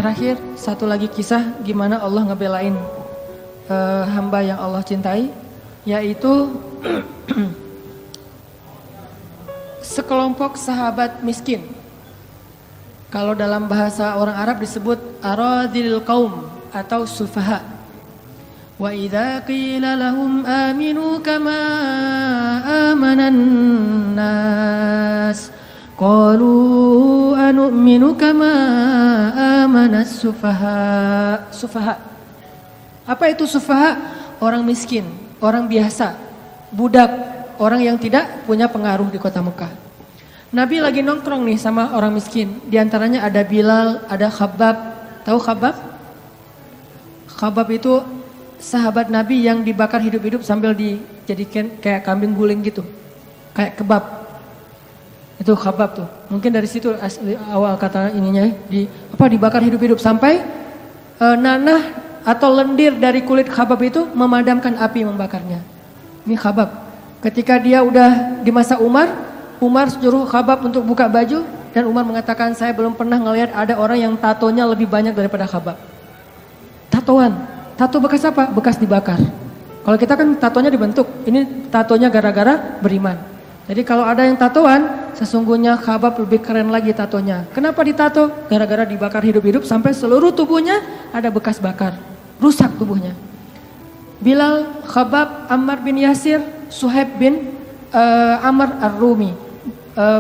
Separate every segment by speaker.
Speaker 1: terakhir satu lagi kisah gimana Allah ngebelain hamba yang Allah cintai, yaitu sekelompok sahabat miskin. Kalau dalam bahasa orang Arab disebut aradhil qaum atau sufaha. Wa idza qila lahum aminu kama amanan nas qalu anu'minu kama amanas sufaha. Sufaha. Apa itu sufaha? Orang miskin, orang biasa, budak, orang yang tidak punya pengaruh di kota Mekah. Nabi lagi nongkrong nih sama orang miskin. Di antaranya ada Bilal, ada Khabbab. Tahu Khabbab? Khabbab itu sahabat Nabi yang dibakar hidup-hidup sambil dijadikan kayak kambing guling gitu. Kayak kebab. Itu Khabbab tuh. Mungkin dari situ awal kata ininya dibakar hidup-hidup sampai nanah atau lendir dari kulit Khabbab itu memadamkan api membakarnya. Ini Khabbab. Ketika dia udah di masa Umar suruh Khabbab untuk buka baju dan Umar mengatakan saya belum pernah ngelihat ada orang yang tatonya lebih banyak daripada Khabbab. Tatoan. Tato bekas apa? Bekas dibakar. Kalau kita kan tatonya dibentuk. Ini tatonya gara-gara beriman. Jadi kalau ada yang tatoan, sesungguhnya Khabbab lebih keren lagi tatonya. Kenapa ditato? Gara-gara dibakar hidup-hidup sampai seluruh tubuhnya ada bekas bakar. Rusak tubuhnya. Bilal, Khabbab, Ammar bin Yasir, Suhaib bin Amr Ar-Rumi.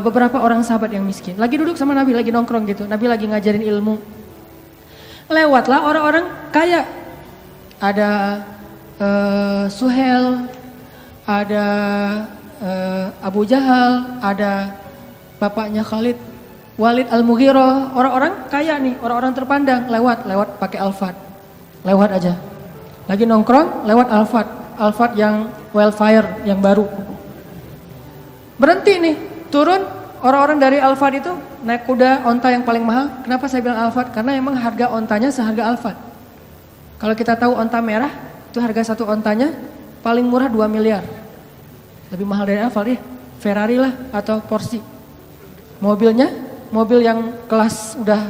Speaker 1: Beberapa orang sahabat yang miskin. Lagi duduk sama Nabi, lagi nongkrong gitu. Nabi lagi ngajarin ilmu. Lewatlah orang-orang kaya. Ada Suhel, ada Abu Jahal, ada bapaknya Khalid, Walid Al-Mughirah, orang-orang kaya nih, orang-orang terpandang lewat pakai Alphard. Lewat aja. Lagi nongkrong, lewat Alphard yang Wildfire yang baru. Berhenti nih, turun orang-orang dari Alphard itu naik kuda onta yang paling mahal. Kenapa saya bilang Alphard? Karena emang harga ontanya seharga Alphard. Kalau kita tahu onta merah, itu harga satu ontanya paling murah 2 miliar. Lebih mahal dari Alphard ya, Ferrari lah atau Porsche. Mobilnya, mobil yang kelas udah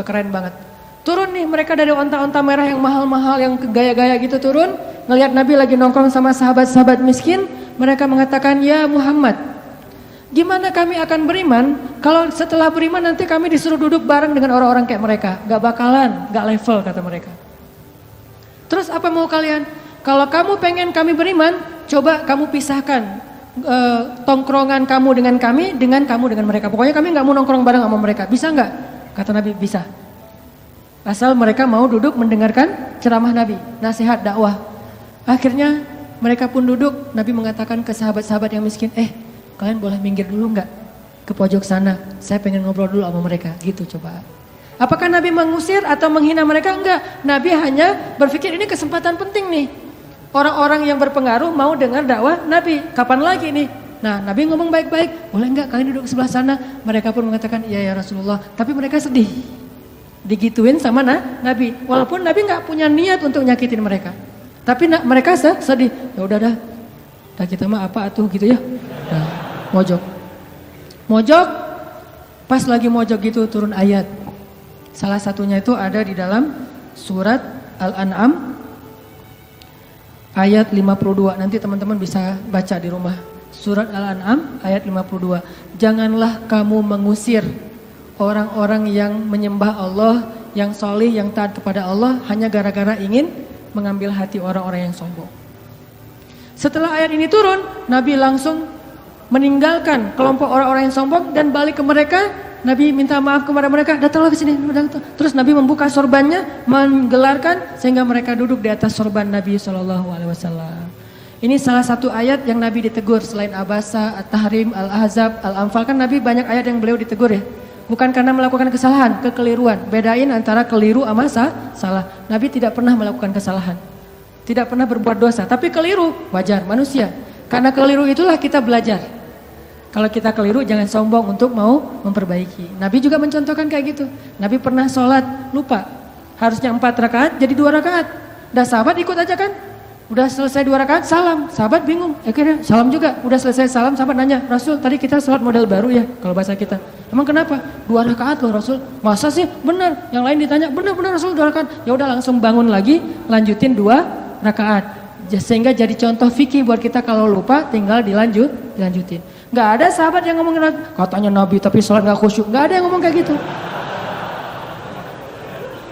Speaker 1: keren banget. Turun nih mereka dari onta-onta merah yang mahal-mahal, yang gaya-gaya gitu turun. Ngelihat Nabi lagi nongkrong sama sahabat-sahabat miskin, mereka mengatakan, ya Muhammad, gimana kami akan beriman kalau setelah beriman nanti kami disuruh duduk bareng dengan orang-orang kayak mereka. Gak bakalan, gak level kata mereka. Terus apa mau kalian? Kalau kamu pengen kami beriman, coba kamu pisahkan tongkrongan kamu dengan kami, dengan kamu dengan mereka. Pokoknya kami gak mau nongkrong bareng sama mereka. Bisa gak? Kata Nabi, bisa. Asal mereka mau duduk mendengarkan ceramah Nabi, nasihat dakwah. Akhirnya mereka pun duduk. Nabi mengatakan ke sahabat-sahabat yang miskin, kalian boleh minggir dulu gak? Ke pojok sana, saya pengen ngobrol dulu sama mereka. Gitu coba. Apakah Nabi mengusir atau menghina mereka? Enggak. Nabi hanya berpikir ini kesempatan penting nih. Orang-orang yang berpengaruh mau dengar dakwah Nabi. Kapan lagi nih? Nah Nabi ngomong baik-baik. Boleh enggak kalian duduk sebelah sana? Mereka pun mengatakan iya ya Rasulullah. Tapi mereka sedih. Digituin sama Nabi. Walaupun Nabi enggak punya niat untuk nyakitin mereka. Tapi mereka sedih. Ya udah dah. Dah kita mah apa atuh gitu ya. Nah, mojok. Pas lagi mojok gitu turun ayat. Salah satunya itu ada di dalam surat Al-An'am ayat 52. Nanti teman-teman bisa baca di rumah. Surat Al-An'am ayat 52. Janganlah kamu mengusir orang-orang yang menyembah Allah, yang solih, yang taat kepada Allah hanya gara-gara ingin mengambil hati orang-orang yang sombong. Setelah ayat ini turun, Nabi langsung meninggalkan kelompok orang-orang yang sombong dan balik ke mereka. Nabi minta maaf kepada mereka, datanglah ke sini. Terus Nabi membuka sorbannya, menggelarkan sehingga mereka duduk di atas sorban Nabi SAW. Ini salah satu ayat yang Nabi ditegur selain Abasa, At-Tahrim, Al-Ahzab, Al-Anfal. Kan Nabi banyak ayat yang beliau ditegur ya. Bukan karena melakukan kesalahan, kekeliruan. Bedain antara keliru sama salah. Nabi tidak pernah melakukan kesalahan. Tidak pernah berbuat dosa. Tapi keliru, wajar, manusia. Karena keliru itulah kita belajar. Kalau kita keliru jangan sombong untuk mau memperbaiki. Nabi juga mencontohkan kayak gitu. Nabi pernah sholat lupa. Harusnya 4 rakaat jadi 2 rakaat. Dan sahabat ikut aja kan. Udah selesai 2 rakaat, salam. Sahabat bingung, akhirnya salam juga. Udah selesai salam, sahabat nanya, Rasul tadi kita sholat model baru ya, kalau bahasa kita. Emang kenapa? 2 rakaat loh Rasul. Masa sih? Benar. Yang lain ditanya, benar Rasul 2 rakaat. Ya udah langsung bangun lagi, lanjutin 2 rakaat. Sehingga jadi contoh fikih buat kita kalau lupa tinggal dilanjutin. Gak ada sahabat yang ngomong katanya Nabi tapi sholat gak khusyuk. Gak ada yang ngomong kayak gitu.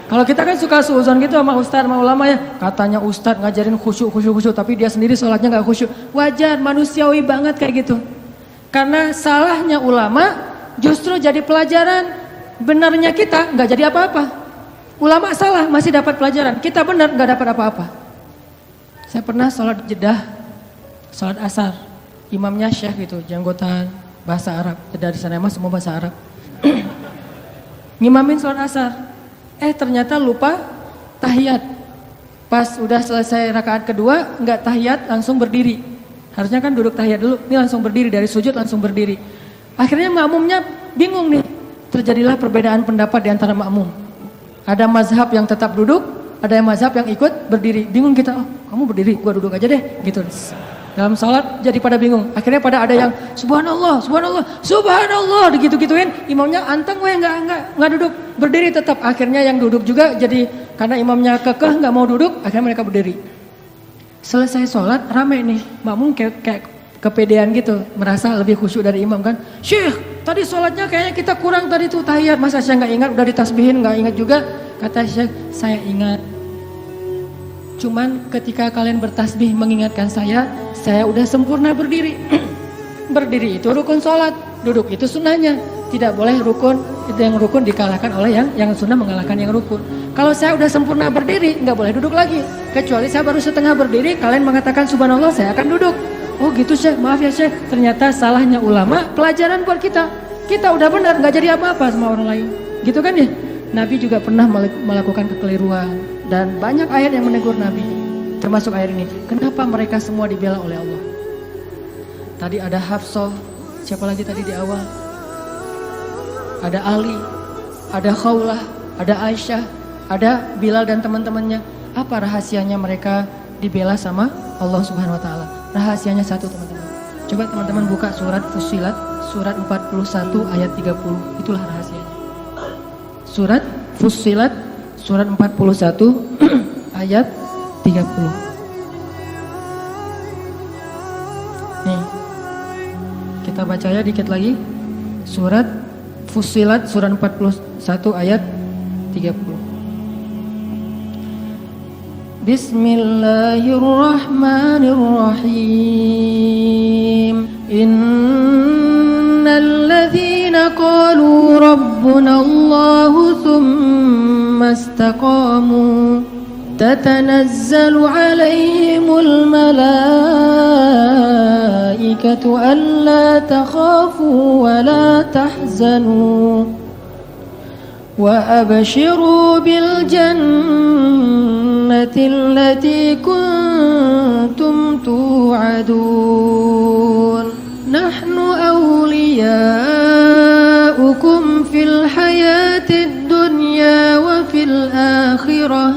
Speaker 1: Kalau kita kan suka suuzon gitu sama ustadz, sama ulama ya. Katanya ustadz ngajarin khusyuk, tapi dia sendiri sholatnya gak khusyuk. Wajar, manusiawi banget kayak gitu. Karena salahnya ulama justru jadi pelajaran. Benarnya kita gak jadi apa-apa. Ulama salah masih dapat pelajaran. Kita benar gak dapat apa-apa. Saya pernah sholat Jeddah, sholat asar. Imamnya syekh gitu, janggotan, bahasa Arab. Jeddah di sana emang semua bahasa Arab. Ngimamin sholat asar. Ternyata lupa tahiyat. Pas udah selesai rakaat kedua, nggak tahiyat, langsung berdiri. Harusnya kan duduk tahiyat dulu, ini langsung berdiri, dari sujud langsung berdiri. Akhirnya makmumnya bingung nih. Terjadilah perbedaan pendapat di antara makmum. Ada mazhab yang tetap duduk, ada yang mazhab yang ikut berdiri. Bingung kita, oh kamu berdiri, gua duduk aja deh. Gitu. Dalam sholat jadi pada bingung. Akhirnya pada ada yang subhanallah, gitu-gituin. Imamnya anteng gue nggak duduk, berdiri tetap. Akhirnya yang duduk juga jadi karena imamnya kekeh nggak mau duduk, akhirnya mereka berdiri. Selesai sholat rame nih, makmum kayak kepedean gitu, merasa lebih khusyuk dari imam kan. Syekh, tadi sholatnya kayaknya kita kurang tadi tuh tahiyat, masa saya nggak ingat, udah ditasbihin nggak ingat juga. Kata Syekh, saya ingat. Cuman ketika kalian bertasbih mengingatkan saya udah sempurna berdiri. Berdiri itu rukun sholat, duduk itu sunnahnya. Tidak boleh rukun, itu yang rukun dikalahkan oleh yang sunnah mengalahkan yang rukun. Kalau saya udah sempurna berdiri, nggak boleh duduk lagi. Kecuali saya baru setengah berdiri, kalian mengatakan subhanallah, saya akan duduk. Oh gitu Syekh, maaf ya Syekh. Ternyata salahnya ulama, pelajaran buat kita. Kita udah benar, nggak jadi apa-apa sama orang lain. Gitu kan ya? Nabi juga pernah melakukan kekeliruan. Dan banyak ayat yang menegur Nabi, termasuk ayat ini. Kenapa mereka semua dibela oleh Allah? Tadi ada Hafsah, siapa lagi tadi di awal? Ada Ali, ada Khawlah, ada Aisyah, ada Bilal dan teman-temannya. Apa rahasianya mereka dibela sama Allah Subhanahu Wa Taala? Rahasianya satu teman-teman. Coba teman-teman buka surat Fussilat, surat 41 ayat 30. Itulah rahasianya. Surat Fussilat surat 41 ayat 30. Nih, kita baca ya dikit lagi. Surat Fussilat surat 41 ayat 30. Bismillahirrahmanirrahim. Innal ladzina qalu rabbuna Allahu thumma istaqamu tatanazzalu alaihimul malaikatu alla takhafu wa la tahzanu wa abshiru bil jannati allati kuntum tu'adun nahnu awliyaukum fil hayatid dunya wa fil akhirah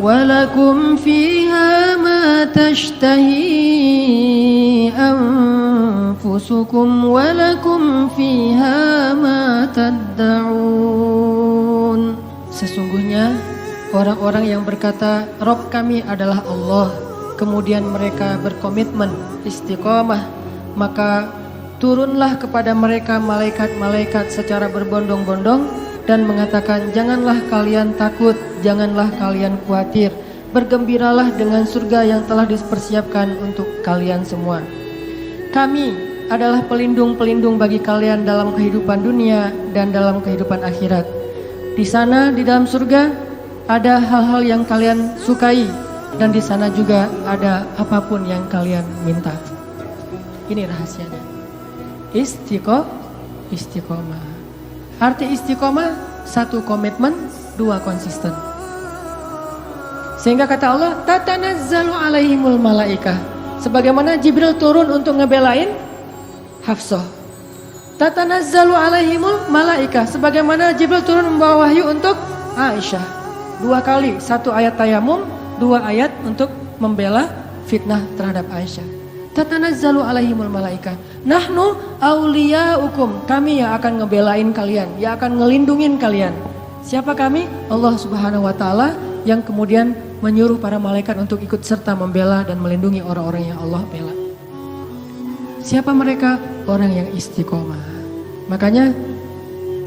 Speaker 1: walakum fiha ma tashtahi anfusukum walakum fiha ma tad'un. Sesungguhnya orang-orang yang berkata Rabb kami adalah Allah, kemudian mereka berkomitmen istiqamah, maka turunlah kepada mereka malaikat-malaikat secara berbondong-bondong dan mengatakan, janganlah kalian takut, janganlah kalian khawatir, bergembiralah dengan surga yang telah dipersiapkan untuk kalian semua. Kami adalah pelindung-pelindung bagi kalian dalam kehidupan dunia dan dalam kehidupan akhirat. Di sana, di dalam surga, ada hal-hal yang kalian sukai, dan di sana juga ada apapun yang kalian minta. Ini rahasianya. Istiqomah. Arti istiqomah, satu komitmen, dua konsisten. Sehingga kata Allah, tatanazzalu alaihimul malaikah. Sebagaimana Jibril turun untuk ngebelain Hafsah. Tatanazzalu alaihimul malaikah. Sebagaimana Jibril turun membawa wahyu untuk Aisyah. 2 kali, 1 ayat tayamum, 2 2 ayat untuk membela fitnah terhadap Aisyah. Tatanazzalu alaihimul malaika. Nahnu auliyaukum. Kami yang akan ngebelain kalian, yang akan ngelindungin kalian. Siapa kami? Allah Subhanahu wa taala yang kemudian menyuruh para malaikat untuk ikut serta membela dan melindungi orang-orang yang Allah bela. Siapa mereka? Orang yang istiqomah. Makanya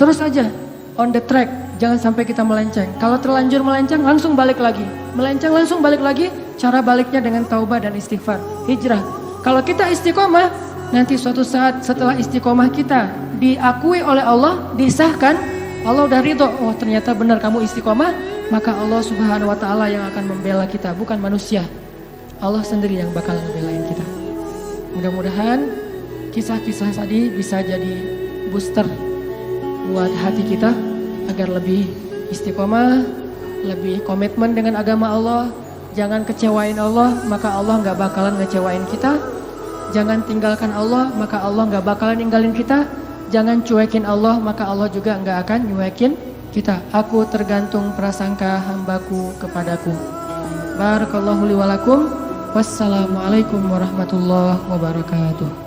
Speaker 1: terus aja on the track, jangan sampai kita melenceng. Kalau terlanjur melenceng, langsung balik lagi. Melenceng langsung balik lagi, cara baliknya dengan taubah dan istighfar. Hijrah. Kalau kita istiqomah, nanti suatu saat setelah istiqomah kita diakui oleh Allah, disahkan, Allah udah ridho, oh ternyata benar kamu istiqomah, maka Allah Subhanahu wa taala yang akan membela kita, bukan manusia. Allah sendiri yang bakal ngebelain kita. Mudah-mudahan kisah-kisah tadi bisa jadi booster buat hati kita agar lebih istiqomah, lebih komitmen dengan agama Allah. Jangan kecewain Allah, maka Allah gak bakalan ngecewain kita. Jangan tinggalkan Allah, maka Allah gak bakalan ninggalin kita. Jangan cuekin Allah, maka Allah juga gak akan nyuekin kita. Aku tergantung prasangka hambaku kepadaku. Barakallahu li wa lakum. Wassalamualaikum warahmatullahi wabarakatuh.